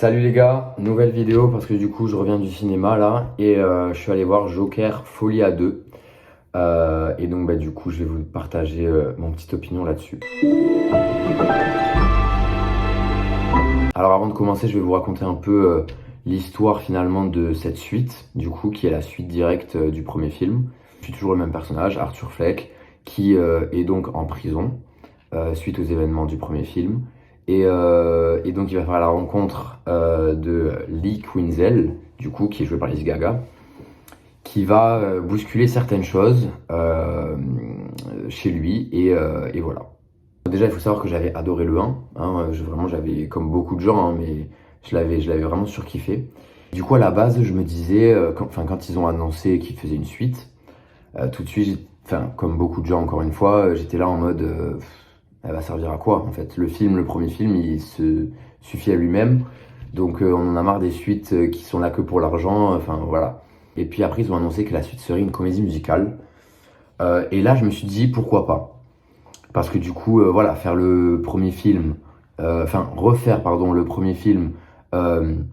Salut les gars, nouvelle vidéo parce que du coup je reviens du cinéma là et je suis allé voir Joker Folie à 2 et donc du coup je vais vous partager mon petite opinion là-dessus. Alors avant de commencer je vais vous raconter un peu l'histoire finalement de cette suite du coup qui est la suite directe du premier film. Je suis toujours le même personnage, Arthur Fleck, qui est donc en prison suite aux événements du premier film. Et donc il va faire la rencontre de Lee Quinzel, du coup, qui est joué par Lady Gaga, qui va bousculer certaines choses chez lui, et voilà. Déjà, il faut savoir que j'avais adoré le 1, hein, vraiment j'avais, comme beaucoup de gens, hein, mais je l'avais vraiment surkiffé. Du coup, à la base, je me disais, quand ils ont annoncé qu'ils faisaient une suite, tout de suite, comme beaucoup de gens, encore une fois, j'étais là en mode... elle va servir à quoi en fait? Le premier film, il se suffit à lui-même. Donc on en a marre des suites qui sont là que pour l'argent, enfin voilà. Et puis après, ils ont annoncé que la suite serait une comédie musicale. Et là, je me suis dit, pourquoi pas? Parce que du coup, voilà, faire le premier film, refaire, pardon, le premier film une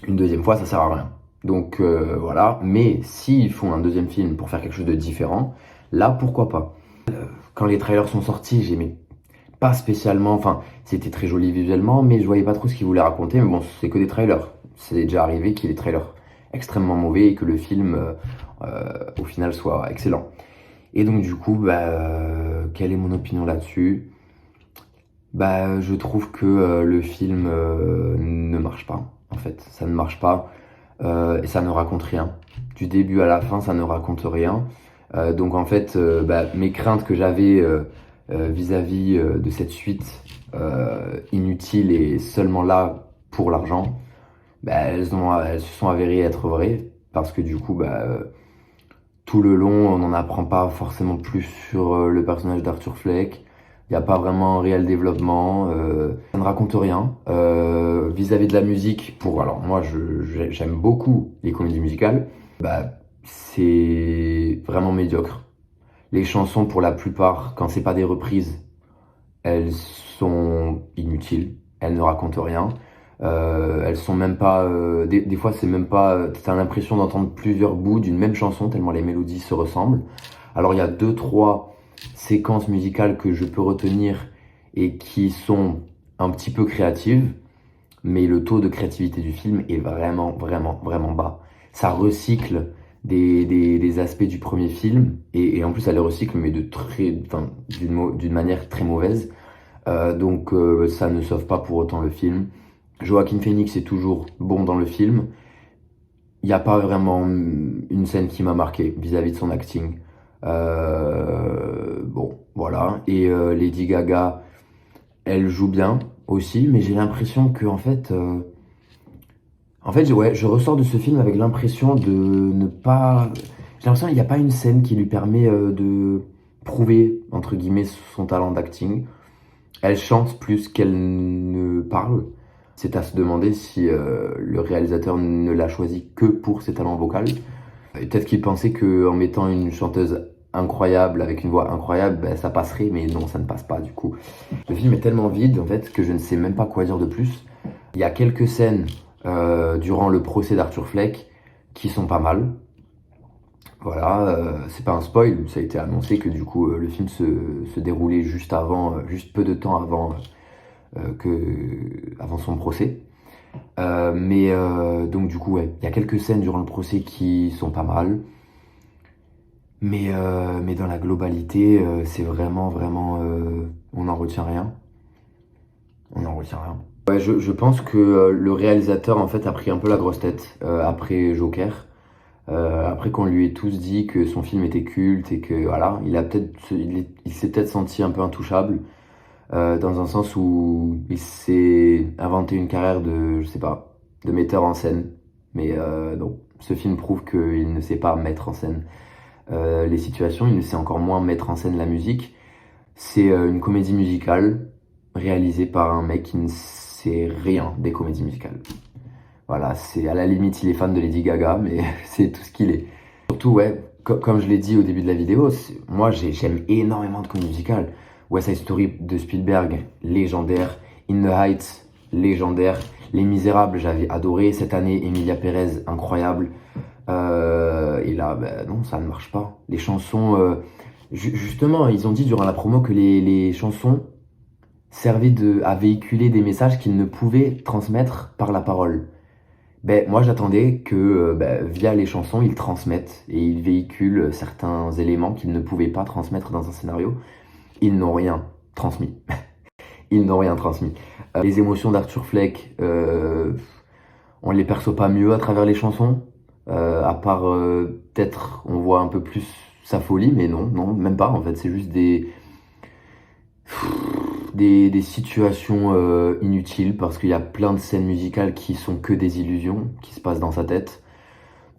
deuxième fois, ça sert à rien. Donc voilà, mais s'ils font un deuxième film pour faire quelque chose de différent, là, pourquoi pas? Quand les trailers sont sortis, j'aimais pas spécialement, c'était très joli visuellement, mais je voyais pas trop ce qu'il voulait raconter. Mais bon, c'est que des trailers. C'est déjà arrivé qu'il y ait des trailers extrêmement mauvais et que le film, au final, soit excellent. Et donc, du coup, quelle est mon opinion là-dessus? Je trouve que le film ne marche pas, en fait. Ça ne marche pas et ça ne raconte rien. Du début à la fin, ça ne raconte rien. Donc, en fait, mes craintes que j'avais vis-à-vis de cette suite inutile et seulement là pour l'argent, elles se sont avérées être vraies parce que du coup, tout le long, on n'en apprend pas forcément plus sur le personnage d'Arthur Fleck. Il n'y a pas vraiment un réel développement. Ça ne raconte rien. Vis-à-vis de la musique, alors moi, j'aime beaucoup les comédies musicales. C'est vraiment médiocre. Les chansons, pour la plupart, quand c'est pas des reprises, elles sont inutiles. Elles ne racontent rien. Elles sont même pas. Des fois, c'est même pas. T'as l'impression d'entendre plusieurs bouts d'une même chanson tellement les mélodies se ressemblent. Alors, il y a deux, trois séquences musicales que je peux retenir et qui sont un petit peu créatives, mais le taux de créativité du film est vraiment, vraiment, vraiment bas. Ça recycle des aspects du premier film et en plus elle les recycle mais d'une manière très mauvaise. Donc ça ne sauve pas pour autant le film. Joaquin Phoenix est toujours bon dans le film. Il n'y a pas vraiment une scène qui m'a marqué vis-à-vis de son acting. Bon, voilà. Et Lady Gaga, elle joue bien aussi, mais j'ai l'impression que je ressors de ce film avec l'impression de ne pas... J'ai l'impression qu'il n'y a pas une scène qui lui permet de prouver, entre guillemets, son talent d'acting. Elle chante plus qu'elle ne parle. C'est à se demander si le réalisateur ne l'a choisi que pour ses talents vocaux. Et peut-être qu'il pensait qu'en mettant une chanteuse incroyable, avec une voix incroyable, ça passerait, mais non, ça ne passe pas du coup. Le film est tellement vide, en fait, que je ne sais même pas quoi dire de plus. Il y a quelques scènes durant le procès d'Arthur Fleck qui sont pas mal. Voilà, c'est pas un spoil, ça a été annoncé que du coup le film se déroulait juste peu de temps avant son procès. Donc du coup, ouais, il y a quelques scènes durant le procès qui sont pas mal. Mais dans la globalité, c'est vraiment, vraiment... on n'en retient rien. On n'en retient rien. Ouais, je pense que le réalisateur en fait a pris un peu la grosse tête après Joker. Après qu'on lui ait tous dit que son film était culte et que voilà, il s'est peut-être senti un peu intouchable dans un sens où il s'est inventé une carrière je sais pas, de metteur en scène. Mais non, ce film prouve qu'il ne sait pas mettre en scène les situations, il ne sait encore moins mettre en scène la musique. C'est une comédie musicale réalisée par un mec qui ne sait rien des comédies musicales. Voilà, c'est à la limite, il est fan de Lady Gaga, mais c'est tout ce qu'il est. Surtout, ouais, comme je l'ai dit au début de la vidéo, moi j'aime énormément de comédies musicales. West Side Story de Spielberg, légendaire. In the Heights, légendaire. Les Misérables, j'avais adoré. Cette année, Emilia Pérez, incroyable. Et là, ben, non, ça ne marche pas. Les chansons, justement, ils ont dit durant la promo que les chansons servaient à véhiculer des messages qu'ils ne pouvaient transmettre par la parole. Ben, moi, j'attendais que ben, via les chansons, ils transmettent et ils véhiculent certains éléments qu'ils ne pouvaient pas transmettre dans un scénario. Ils n'ont rien transmis. Ils n'ont rien transmis. Les émotions d'Arthur Fleck, on les perçoit pas mieux à travers les chansons. À part peut-être on voit un peu plus sa folie, mais non, non, même pas en fait. C'est juste des situations inutiles parce qu'il y a plein de scènes musicales qui sont que des illusions qui se passent dans sa tête.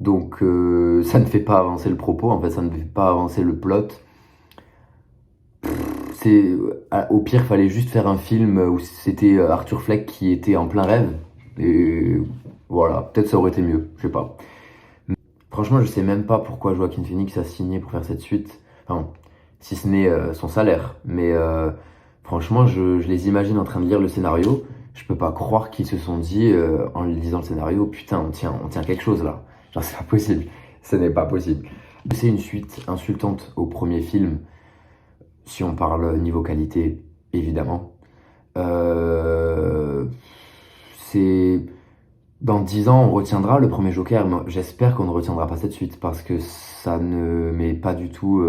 Donc ça ne fait pas avancer le propos, en fait, ça ne fait pas avancer le plot. Au pire, fallait juste faire un film où c'était Arthur Fleck qui était en plein rêve. Et voilà, peut-être ça aurait été mieux, je sais pas. Franchement, je sais même pas pourquoi Joaquin Phoenix a signé pour faire cette suite. Enfin, si ce n'est son salaire. Mais franchement, je les imagine en train de lire le scénario. Je peux pas croire qu'ils se sont dit, en lisant le scénario, putain, on tient quelque chose là. Genre, c'est pas possible. Ce n'est pas possible. C'est une suite insultante au premier film, si on parle niveau qualité, évidemment. C'est... Dans 10 ans, on retiendra le premier Joker, mais j'espère qu'on ne retiendra pas cette suite, parce que ça ne met pas du tout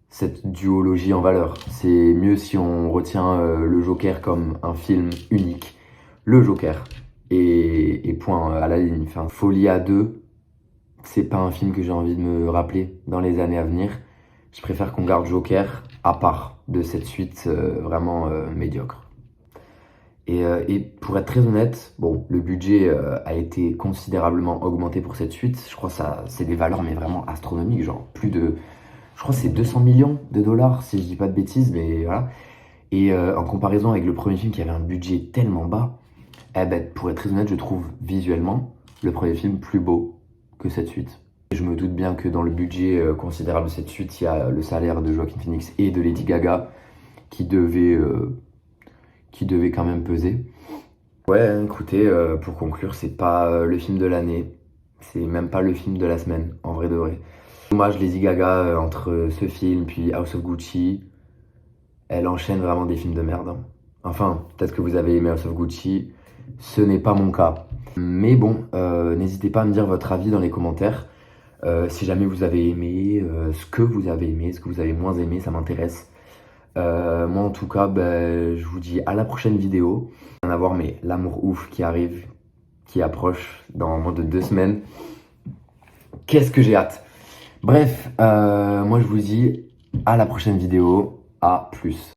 cette duologie en valeur. C'est mieux si on retient le Joker comme un film unique. Le Joker. Et point à la ligne. Enfin, Folia 2, c'est pas un film que j'ai envie de me rappeler dans les années à venir. Je préfère qu'on garde Joker à part de cette suite vraiment médiocre. Et pour être très honnête, bon, le budget a été considérablement augmenté pour cette suite. Je crois que ça, c'est des valeurs mais vraiment astronomiques, genre plus de, je crois que c'est 200 millions de dollars si je dis pas de bêtises, mais voilà. Et en comparaison avec le premier film qui avait un budget tellement bas, eh ben, pour être très honnête, je trouve visuellement le premier film plus beau que cette suite. Je me doute bien que dans le budget considérable de cette suite, il y a le salaire de Joaquin Phoenix et de Lady Gaga qui devait quand même peser. Ouais, écoutez, pour conclure, c'est pas le film de l'année, c'est même pas le film de la semaine, en vrai de vrai. Dommage, Lady Gaga, entre ce film puis House of Gucci, elle enchaîne vraiment des films de merde, hein. Enfin, peut-être que vous avez aimé House of Gucci, ce n'est pas mon cas. Mais bon, n'hésitez pas à me dire votre avis dans les commentaires. Si jamais vous avez aimé, ce que vous avez aimé, ce que vous avez moins aimé, ça m'intéresse. Moi en tout cas, ben, je vous dis à la prochaine vidéo. Rien à voir, mais l'amour ouf qui arrive, qui approche dans moins de 2 semaines. Qu'est-ce que j'ai hâte. Bref, moi je vous dis à la prochaine vidéo. À plus.